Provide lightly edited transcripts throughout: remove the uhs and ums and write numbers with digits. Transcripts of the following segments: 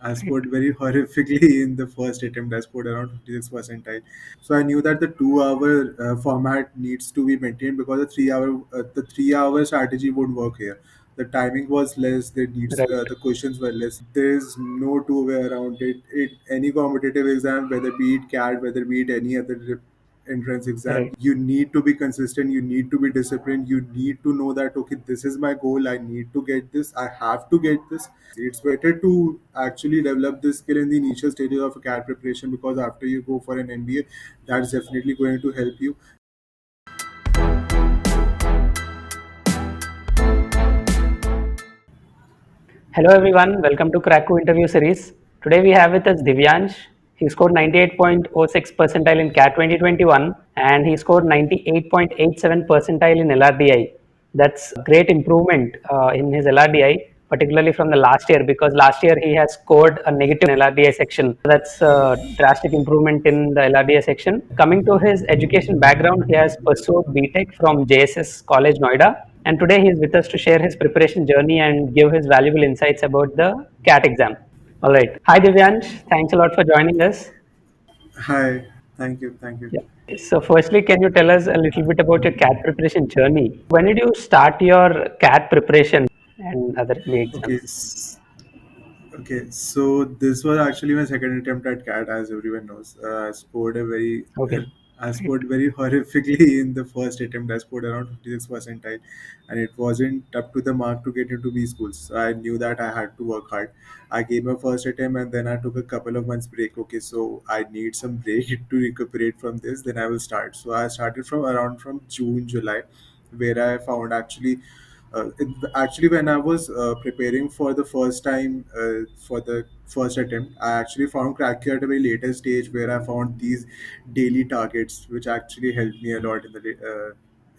I scored very horrifically in the first attempt. I scored around 56 percentile. So I knew that the 2 hour format needs to be maintained because the 3 hour strategy won't work here. The timing was less. Right. The questions were less. There is no two way around it. Any competitive exam, whether be it CAT, whether be it any other entrance exam, Right. you need to be consistent, you need to be disciplined, you need to know that okay, this is my goal, I need to get this, I have to get this. It's better to actually develop this skill in the initial stages of a CAT preparation, because after you go for an MBA, that's definitely going to help you. Hello everyone, welcome to Cracku interview series. Today we have with us Divyansh. He scored 98.06 percentile in CAT 2021 and he scored 98.87 percentile in LRDI. That's great improvement in his LRDI, particularly from the last year, because last year he has scored a negative in LRDI section. That's a drastic improvement in the LRDI section. Coming to his education background, he has pursued Btech from JSS College Noida, and today he is with us to share his preparation journey and give his valuable insights about the CAT exam. All right. Hi Divyansh, thanks a lot for joining us. Hi, thank you. Yeah. So, firstly, can you tell us a little bit about your CAT preparation journey? When did you start your CAT preparation and other MBA Okay, exams? okay, so this was actually my second attempt at CAT, as everyone knows. Okay. I Great. scored very horrifically in the first attempt. I scored around 56 percentile, and it wasn't up to the mark to get into B schools. So I knew that I had to work hard. I gave my first attempt, and then I took a couple of months break. Okay, so I need some break to recuperate from this. Then I will start. So I started from June, July, where I found actually, when I was preparing for the first time for the first attempt, I actually found Cracku at a very later stage, where I found these daily targets, which actually helped me a lot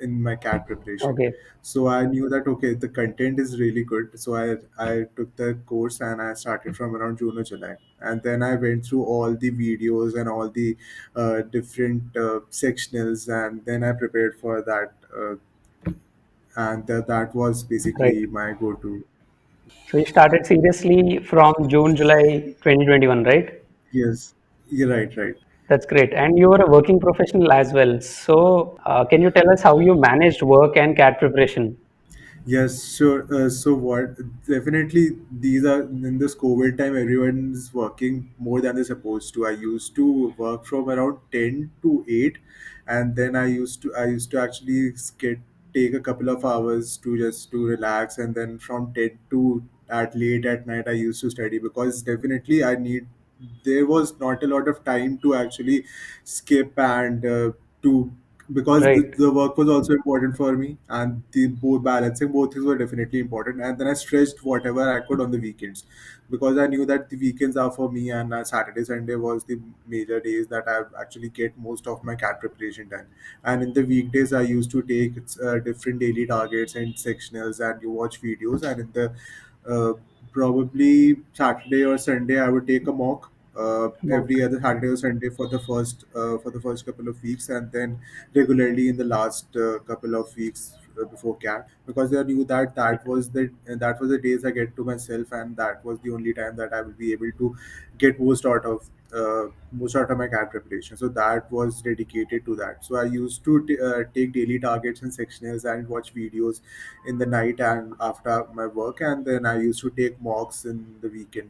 in my CAT preparation. Okay. So I knew that okay, the content is really good. So I took the course and I started from around June or July, and then I went through all the videos and all the different sectionals, and then I prepared for that. And that was Right. basically my go-to. So, you started seriously from June, July 2021, right? Yes, you're right. That's great. And you were a working professional as well. So, can you tell us how you managed work and CAT preparation? Yes, sure. So what? Definitely, these are in this COVID time. Everyone's working more than they're supposed to. I used to work from around 10 to 8, and then I used to actually take a couple of hours to just to relax, and then from 10 to at late at night I used to study, because definitely I need. There was not a lot of time to actually skip and to because Right. the work was also important for me, and the both balancing both things were definitely important. And then I stretched whatever I could on the weekends, because I knew that the weekends are for me, and Saturday Sunday was the major days that I actually get most of my CAT preparation done. And in the weekdays I used to take different daily targets and sectionals, and you watch videos. And in the uh, probably Saturday or Sunday, I would take a mock every Mock. other Saturday or Sunday for the first couple of weeks, and then regularly in the last couple of weeks before CAT, because I knew that that was the days I get to myself, and that was the only time that I will be able to get most out of my CAT preparation. So that was dedicated to that. So I used to take daily targets and sectionals and watch videos in the night and after my work, and then I used to take mocks in the weekend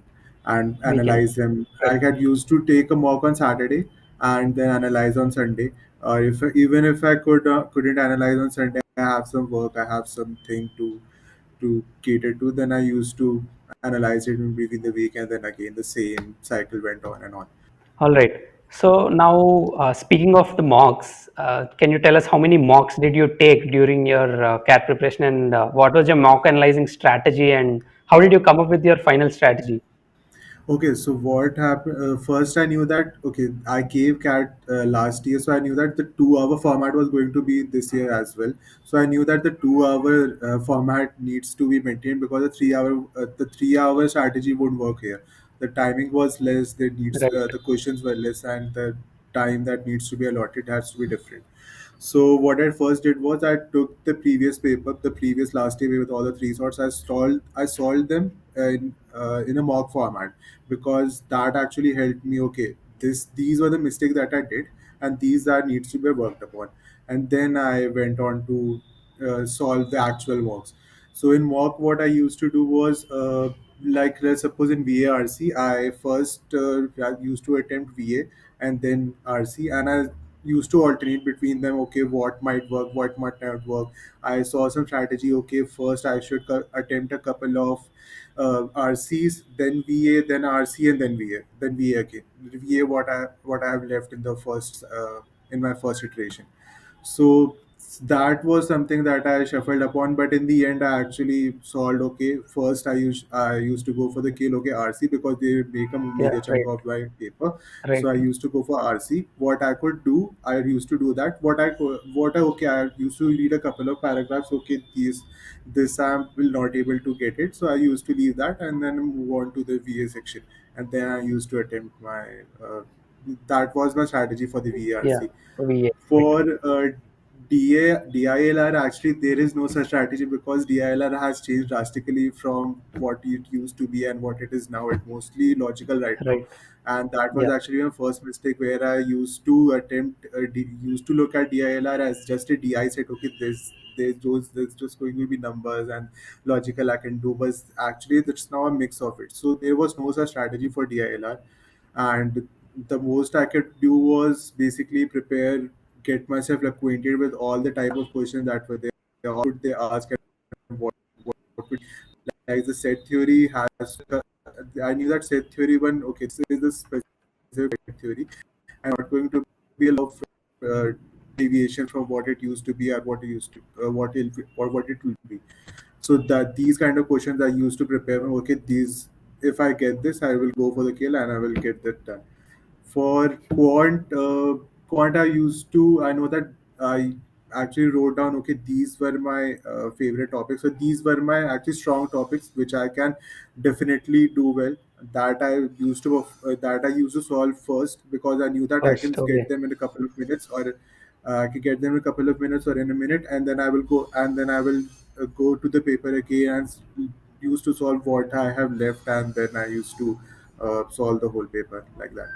and Weekend. analyze them. Right. I had used to take a mock on Saturday and then analyze on Sunday. Or if even if I couldn't analyze on Sunday, I have some work, I have something to cater to. Then I used to analyze it in between the week, and then again the same cycle went on and on. All right. So now, speaking of the mocks, can you tell us how many mocks did you take during your CAT preparation, and what was your mock analyzing strategy, and how did you come up with your final strategy? Okay, so what happened? First, I knew that okay, I gave CAT last year, so I knew that the 2 hour format was going to be this year as well. So I knew that the 2 hour format needs to be maintained, because the 3 hour strategy won't work here. The timing was less. Right. The questions were less, and the time that needs to be allotted has to be different. So what I first did was I took the previous paper, the previous last paper with all the three sorts. I solved them in a mock format, because that actually helped me. Okay, these were the mistakes that I did, and these are needs to be worked upon. And then I went on to solve the actual mocks. So in mock, what I used to do was, like, let's suppose in VARC, I first I used to attempt VA and then RC, and I used to alternate between them. Okay, what might work, what might not work. I saw some strategy. Okay, first I should attempt a couple of RCs, then VA, then RC, and then VA, then VA again. VA, what I have left in the first in my first iteration. So that was something that I shuffled upon, but in the end, I actually solved. Okay, first I used to go for the kill. Okay, RC, because they make a Yeah, major chunk right, of my paper. So right. I used to go for RC. What I could do, I used to do that. I used to read a couple of paragraphs. Okay, this I will not able to get it. So I used to leave that and then move on to the VA section, and then I used to attempt my. That was my strategy for the Yeah, VARC. VA, right, For DILR, actually, there is no such strategy, because DILR has changed drastically from what it used to be and what it is now. It's mostly logical right now. right. And that was Yeah, actually my first mistake, where I used to used to look at DILR as just a DI set. Okay, there's just going to be numbers and logical I can do, but actually that's now a mix of it. So there was no such strategy for DILR, and the most I could do was basically get myself acquainted with all the type of questions that were there. How would they ask, and what would, like, the set theory has. I knew that set theory one. Okay, this is the specific set theory, and not going to be a lot of deviation from what it used to be, or what it used to what it will be. So that these kind of questions I used to prepare. Okay, these, if I get this, I will go for the kill and I will get that done. For quant, I know that I actually wrote down. Okay, these were my favorite topics. So these were my actually strong topics, which I can definitely do well. That I used to solve first, because I knew that I can first, get okay. them in a couple of minutes, or I can get them in a couple of minutes or in a minute, and then I will go to the paper again and used to solve what I have left, and then I used to solve the whole paper like that.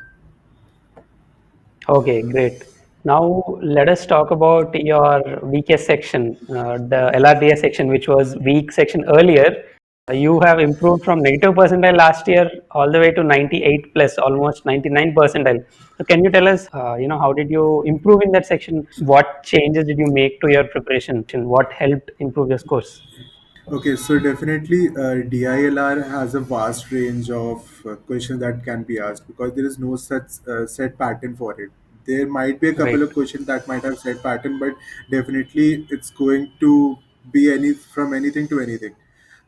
Okay, great. Now let us talk about your weakest section, the LRDI section, which was weak section earlier. You have improved from negative percentile last year all the way to 98 plus, almost 99 percentile. So can you tell us, how did you improve in that section? What changes did you make to your preparation? What helped improve your scores? Okay, so definitely DILR has a vast range of questions that can be asked, because there is no such set pattern for it. There might be a couple Right, of questions that might have set pattern, but definitely it's going to be anything to anything.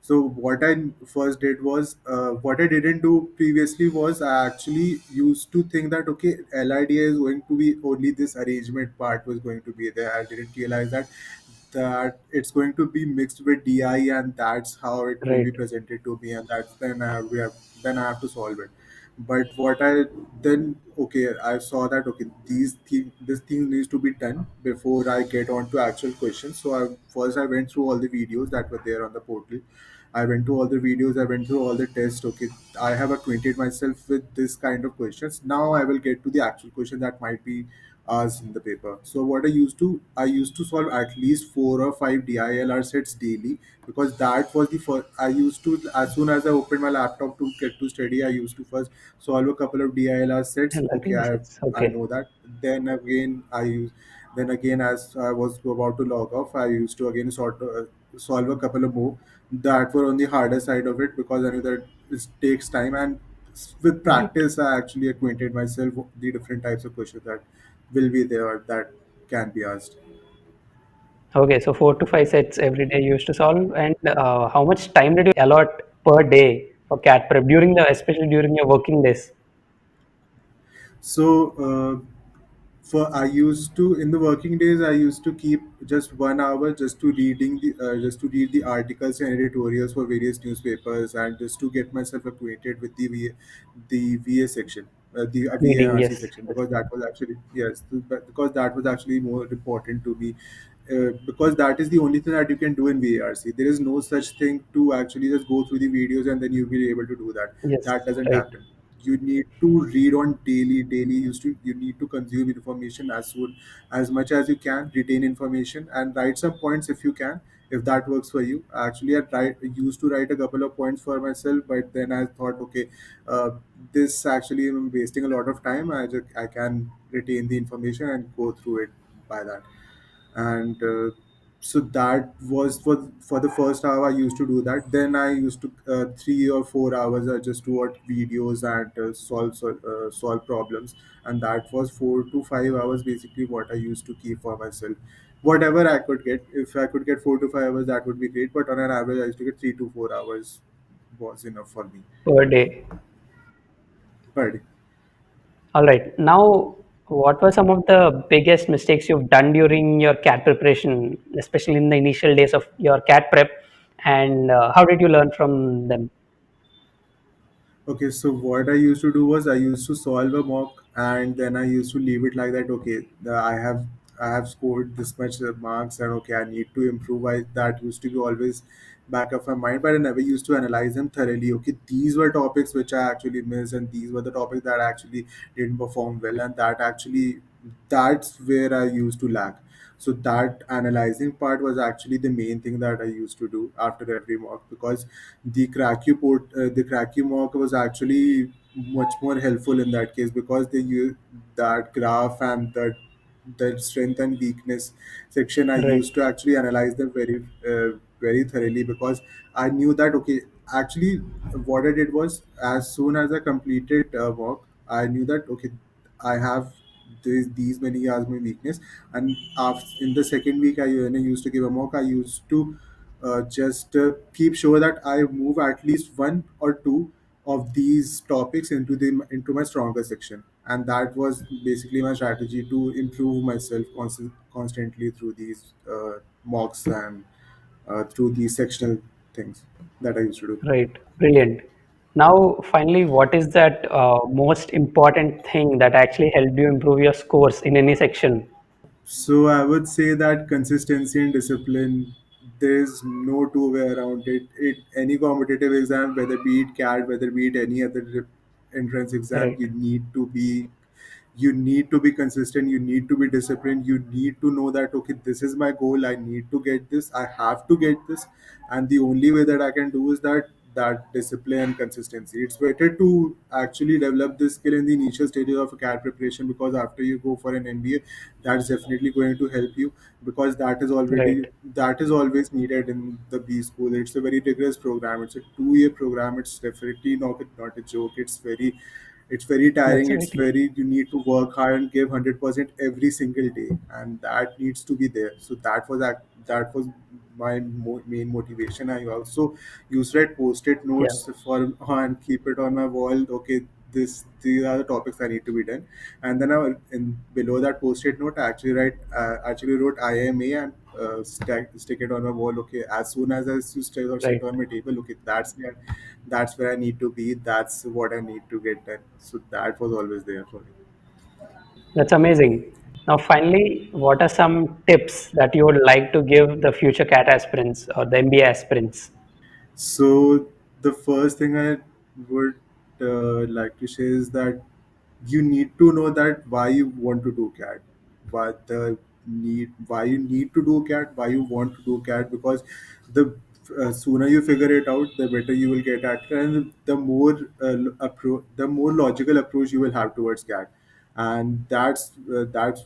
So what I first did was, what I didn't do previously was, I actually used to think that, okay, LRDI is going to be only this arrangement part was going to be there. I didn't realize that it's going to be mixed with DI, and that's how it will be right, presented to me, and that's then I have to solve it. But what I then okay, I saw that, okay, this thing needs to be done before I get on to actual questions. So I went through all the videos that were there on the portal. I went to all the videos, I went through all the tests. Okay, I have acquainted myself with this kind of questions. Now I will get to the actual question that might be asked in the paper. So what I used to solve at least 4 or 5 DILR sets daily, because that was the first. I used to, as soon as I opened my laptop to get to study, I used to first solve a couple of DILR sets. Okay, LRDI sets. I Okay, know that. Then again, as I was about to log off, I used to again solve a couple of more that were on the harder side of it, because I knew that it takes time, and with right. practice I actually acquainted myself with the different types of questions that will be there that can be asked. Okay, so 4 to 5 sets every day you used to solve, and how much time did you allot per day for cat prep during especially during your working days? So for I used to, in the working days, I used to keep just 1 hour just to read the articles and editorials for various newspapers, and just to get myself acquainted with the VA section. the Reading, VARC yes, section, yes, because that was actually, yes, because that was actually more important to me, because that is the only thing that you can do in VARC. There is no such thing to actually just go through the videos and then you'll be able to do that. yes, That doesn't right. happen. You need to read on daily. You need to consume information as soon as much as you can, retain information, and write some points if you can, if that works for you. Actually, used to write a couple of points for myself, but then I thought, okay, uh, this actually I'm wasting a lot of time. I can retain the information and go through it by that. And so that was for the first hour I used to do that. Then I used to 3 or 4 hours I just to watch videos and solve problems, and that was 4 to 5 hours basically what I used to keep for myself. Whatever I could get, if I could get 4 to 5 hours, that would be great, but on an average I used to get 3 to 4 hours was enough for me Per day. per day. All right. Now, what were some of the biggest mistakes you've done during your CAT preparation, especially in the initial days of your CAT prep, and how did you learn from them? Okay, so what I used to do was I used to solve a mock and then I used to leave it like that. Okay, I have scored this much marks and okay, I need to improve. That used to be always back of my mind, but I never used to analyze them thoroughly. Okay, these were topics which I actually missed, and these were the topics that I actually didn't perform well, and that's where I used to lack. So that analyzing part was actually the main thing that I used to do after every mock, because the Cracku mock was actually much more helpful in that case, because they use that graph and the strength and weakness section. I Right, used to actually analyze them very thoroughly, because I knew that okay, actually what I did was, as soon as I completed mock, I knew that okay, I have these many as my weakness. And after, in the second week, when I used to give a mock, I used to just keep sure that I move at least one or two of these topics into my stronger section, and that was basically my strategy to improve myself constantly through these mocks and through these sectional things that I used to do. right. Brilliant. Now, finally, what is that most important thing that actually helped you improve your scores in any section? So I would say that consistency and discipline, there's no two way around it. Any competitive exam, whether be it CAT, whether be it any other entrance exam, Right, you need to be consistent, you need to be disciplined, you need to know that okay, this is my goal, I need to get this, I have to get this, and the only way that I can do is that discipline and consistency. It's better to actually develop this skill in the initial stages of a CAT preparation, because after you go for an MBA, that's definitely going to help you, because right. that is always needed in the B school. It's a very rigorous program, it's a 2 year program, it's definitely not a joke. It's very That's tiring. It's right. very, you need to work hard and give 100% every single day, and that needs to be there. So that was my main motivation. I also used to write post-it Yeah, notes for and keep it on my wall. Okay, these are the topics that need to be done, and then in below that post-it note, I actually wrote IMA and stick it on my wall. Okay, as soon as I sit right. on my table, okay, that's where I need to be. That's what I need to get done. So that was always there for me. That's amazing. Now, finally, what are some tips that you would like to give the future CAT aspirants or the MBA aspirants? So the first thing I would like to say is that you need to know that why you want to do CAT, why you need to do CAT, why you want to do CAT, because the sooner you figure it out, the better you will get at it, and the more logical approach you will have towards CAT, and that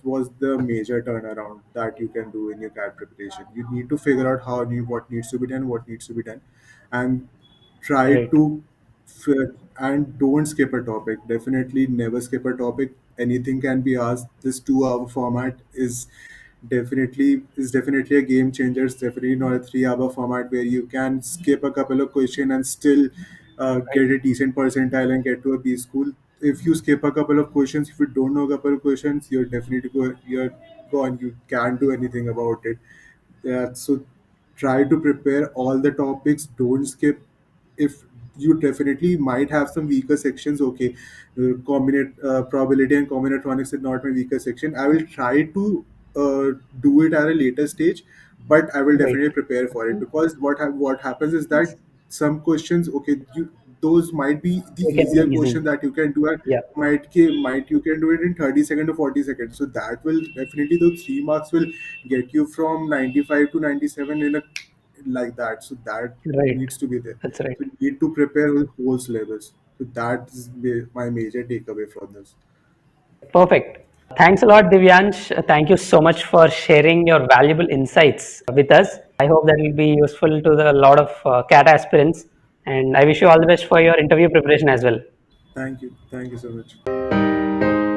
was the major turnaround that you can do in your CAT preparation. You need to figure out what needs to be done, and try Right, to and don't skip a topic. Definitely never skip a topic. Anything can be asked. This 2 hour format is definitely a game changer. It's definitely not a 3 hour format where you can skip a couple of questions and still right. get a decent percentile and get to a B school. If you skip a couple of questions, if you don't know a couple of questions, you're gone. You can't do anything about it. Yeah, so try to prepare all the topics. Don't skip. If you definitely might have some weaker sections. Okay, probability and combinatorics is not my weaker section. I will try to do it at a later stage, but I will Right. definitely prepare for it, because what happens is that some questions, okay, those might be the They can be easier easy. question that you can do, and Yeah. might you can do it in 30 seconds or 40 seconds. So that will definitely, those 3 marks will get you from 95 to 97 in a, like that. So that Right. needs to be there. That's right. So you need to prepare with whole syllabus. So that's my major takeaway from this. Perfect. Thanks a lot, Divyansh. Thank you so much for sharing your valuable insights with us. I hope that will be useful to a lot of CAT aspirants. And I wish you all the best for your interview preparation as well. Thank you so much.